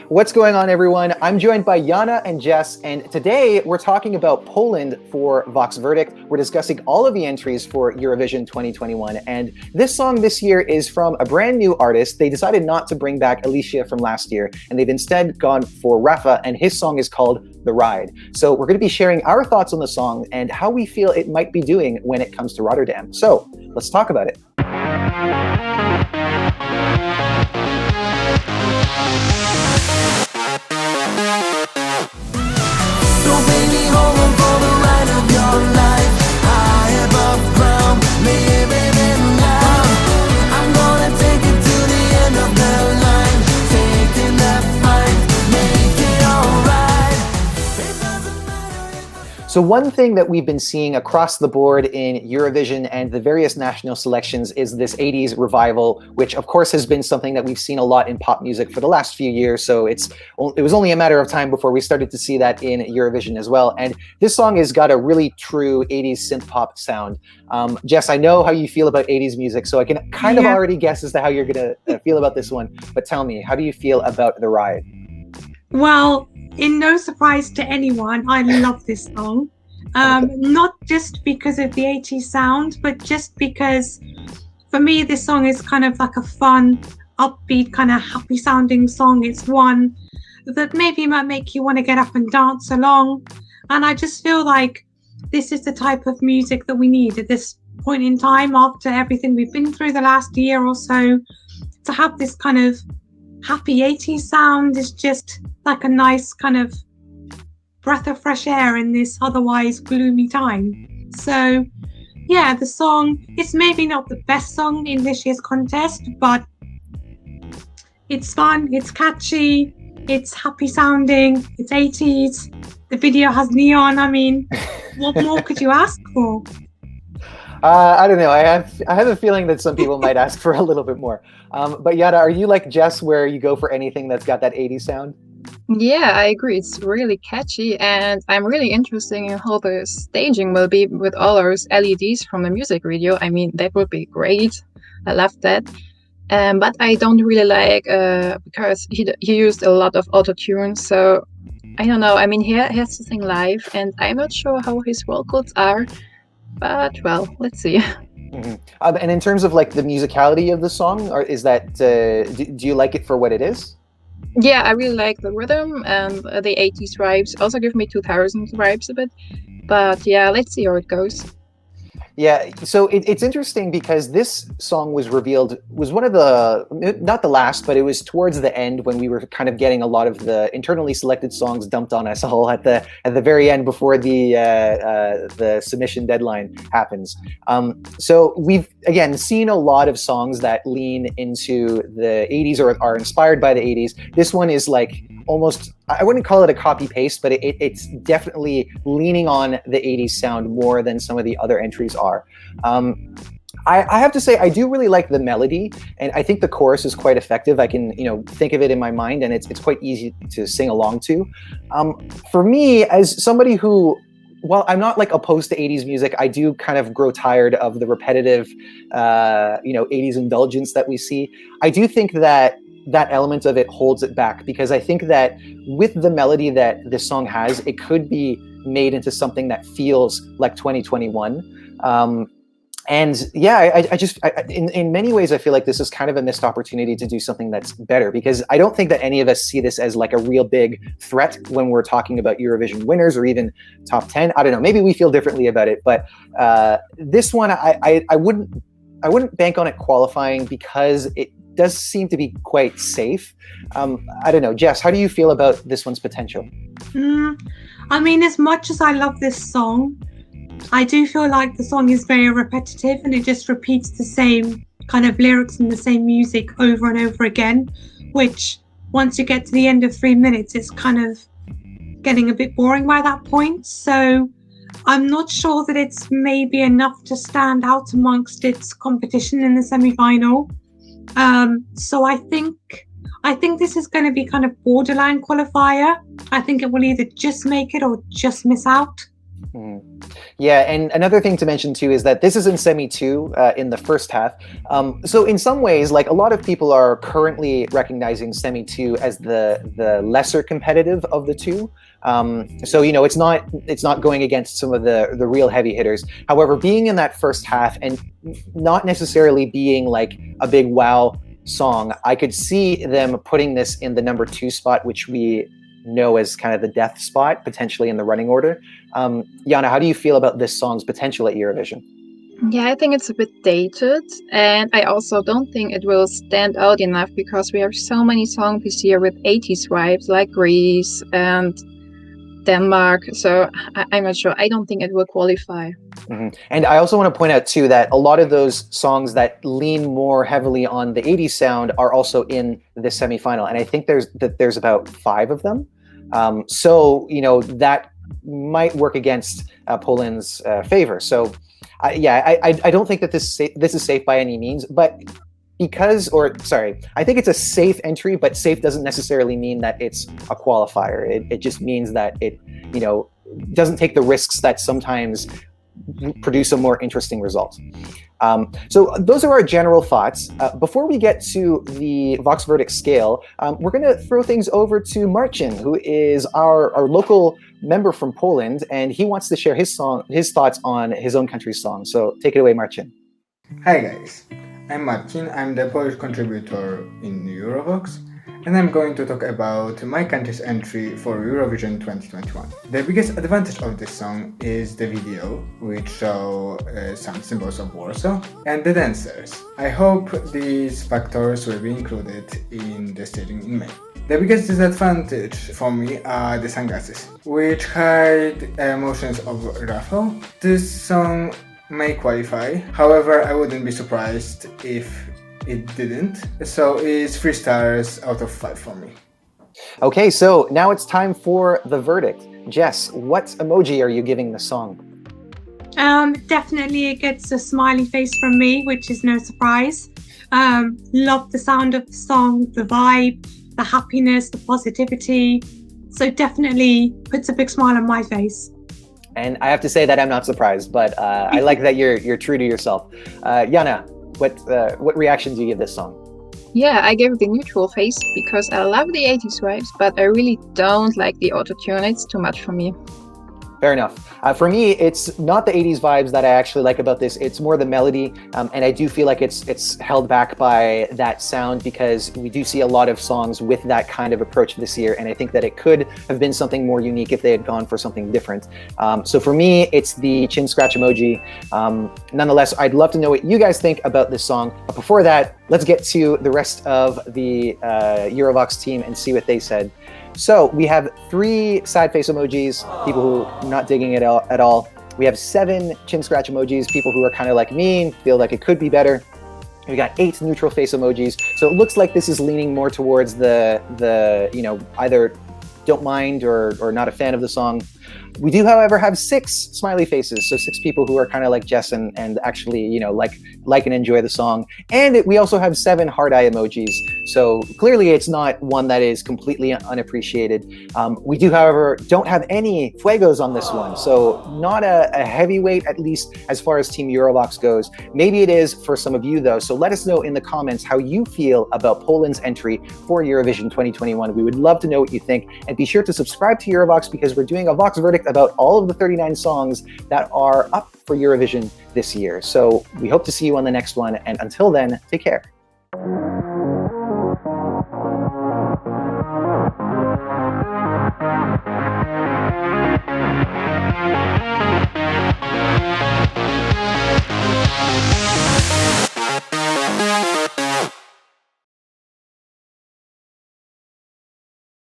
What's going on, everyone? I'm joined by Jana and Jess, and today we're talking about Poland for Voxx Verdict. We're discussing all of the entries for Eurovision 2021, and this song this year is from a brand new artist. They decided not to bring back Alicia from last year, and they've instead gone for RAFAŁ, and his song is called The Ride. So we're going to be sharing our thoughts on the song and how we feel it might be doing when it comes to Rotterdam. So let's talk about it. So one thing that we've been seeing across the board in Eurovision and the various national selections is this 80s revival, which of course has been something that we've seen a lot in pop music for the last few years. So it was only a matter of time before we started to see that in Eurovision as well. And this song has got a really true 80s synth pop sound. Jess, I know how you feel about 80s music, so I can kind of already guess as to how you're going to feel about this one. But tell me, how do you feel about The Ride? Well, in no surprise to anyone, I love this song. Not just because of the 80s sound, but just because for me, this song is kind of like a fun, upbeat, kind of happy sounding song. It's one that maybe might make you want to get up and dance along. And I just feel like this is the type of music that we need at this point in time after everything we've been through the last year or so. To have this kind of happy 80s sound is just like a nice kind of breath of fresh air in this otherwise gloomy time. So yeah, the song, it's maybe not the best song in this year's contest, but it's fun, it's catchy, it's happy sounding, it's 80s, the video has neon. I mean, what more could you ask for? I don't know. I have a feeling that some people might ask for a little bit more. But Yada, are you like Jess, where you go for anything that's got that 80s sound? Yeah, I agree. It's really catchy, and I'm really interested in how the staging will be with all those LEDs from the music video. I mean, that would be great. I love that. But I don't really like because he used a lot of auto-tune, so I don't know. I mean, he has to sing live, and I'm not sure how his vocals are. But well, let's see. Mm-hmm. And in terms of like the musicality of the song, or is that do you like it for what it is? Yeah, I really like the rhythm and the 80s vibes. Also give me 2000s vibes a bit. But yeah, let's see how it goes. Yeah, so it's interesting because this song was one of the, not the last, but it was towards the end when we were kind of getting a lot of the internally selected songs dumped on us all at the very end before the submission deadline happens. So we've, again, seen a lot of songs that lean into the 80s or are inspired by the 80s. This one is like almost, I wouldn't call it a copy paste, but it's definitely leaning on the 80s sound more than some of the other entries are. I have to say, I do really like the melody, and I think the chorus is quite effective. I can, think of it in my mind, and it's quite easy to sing along to. For me, as somebody who, while I'm not like opposed to 80s music, I do kind of grow tired of the repetitive, 80s indulgence that we see. I do think that element of it holds it back, because I think that with the melody that this song has, it could be made into something that feels like 2021. And yeah, in many ways, I feel like this is kind of a missed opportunity to do something that's better, because I don't think that any of us see this as like a real big threat when we're talking about Eurovision winners or even top 10. I don't know, maybe we feel differently about it, but this one, I wouldn't bank on it qualifying because it does seem to be quite safe. I don't know, Jess, how do you feel about this one's potential? I mean, as much as I love this song, I do feel like the song is very repetitive and it just repeats the same kind of lyrics and the same music over and over again, which once you get to the end of 3 minutes, it's kind of getting a bit boring by that point. So I'm not sure that it's maybe enough to stand out amongst its competition in the semi-final. So I think this is going to be kind of borderline qualifier. I think it will either just make it or just miss out. Mhm. Yeah, and another thing to mention too is that this is in semi two in the first half. So in some ways, like a lot of people are currently recognizing semi two as the lesser competitive of the two. So you know, it's not going against some of the real heavy hitters. However, being in that first half and not necessarily being like a big wow song, I could see them putting this in the number 2 spot, which we know as kind of the death spot, potentially in the running order. Jana, how do you feel about this song's potential at Eurovision? Yeah, I think it's a bit dated, and I also don't think it will stand out enough because we have so many songs this year with 80s vibes, like Greece and Denmark. So I'm not sure. I don't think it will qualify. Mm-hmm. And I also want to point out too that a lot of those songs that lean more heavily on the 80s sound are also in the semifinal, and I think there's about 5 of them. So you know that might work against Poland's favor. So I don't think that this is safe by any means, but I think it's a safe entry, but safe doesn't necessarily mean that it's a qualifier. It just means that it, you know, doesn't take the risks that sometimes produce a more interesting result. So those are our general thoughts. Before we get to the Voxx Verdict scale, we're going to throw things over to Marcin, who is our local member from Poland, and he wants to share his thoughts on his own country's song. So take it away, Marcin. Hi guys, I'm Marcin. I'm the Polish contributor in Eurovoxx, and I'm going to talk about my country's entry for Eurovision 2021. The biggest advantage of this song is the video, which show some symbols of Warsaw, and the dancers. I hope these factors will be included in the staging in May. The biggest disadvantage for me are the sunglasses, which hide emotions of RAFAŁ. This song may qualify, however I wouldn't be surprised if it didn't, so it's 3 stars out of 5 for me. Okay, so now it's time for the verdict. Jess, what emoji are you giving the song? Definitely it gets a smiley face from me, which is no surprise. Love the sound of the song, the vibe, the happiness, the positivity. So definitely puts a big smile on my face. And I have to say that I'm not surprised, but I like that you're true to yourself. Jana, what reaction do you give this song? Yeah, I give it the neutral face because I love the 80s vibes, but I really don't like the auto-tune. It's too much for me. Fair enough. For me, it's not the 80s vibes that I actually like about this. It's more the melody, and I do feel like it's held back by that sound because we do see a lot of songs with that kind of approach this year, and I think that it could have been something more unique if they had gone for something different. So for me, it's the chin scratch emoji. Nonetheless, I'd love to know what you guys think about this song. But before that, let's get to the rest of the Eurovoxx team and see what they said. So we have 3 sad face emojis, people who are not digging it at all. We have 7 chin scratch emojis, people who are kind of like me, feel like it could be better. We got 8 neutral face emojis. So it looks like this is leaning more towards the you know, either don't mind or not a fan of the song. We do, however, have 6 smiley faces, so 6 people who are kind of like Jess and actually, you know, like and enjoy the song. And we also have 7 heart eye emojis, so clearly it's not one that is completely unappreciated. We do, however, don't have any fuegos on this one, so not a heavyweight, at least as far as Team Eurovoxx goes. Maybe it is for some of you, though, so let us know in the comments how you feel about Poland's entry for Eurovision 2021. We would love to know what you think, and be sure to subscribe to Eurovoxx because we're doing a Voxx Verdict about all of the 39 songs that are up for Eurovision this year. So we hope to see you on the next one, and until then, take care.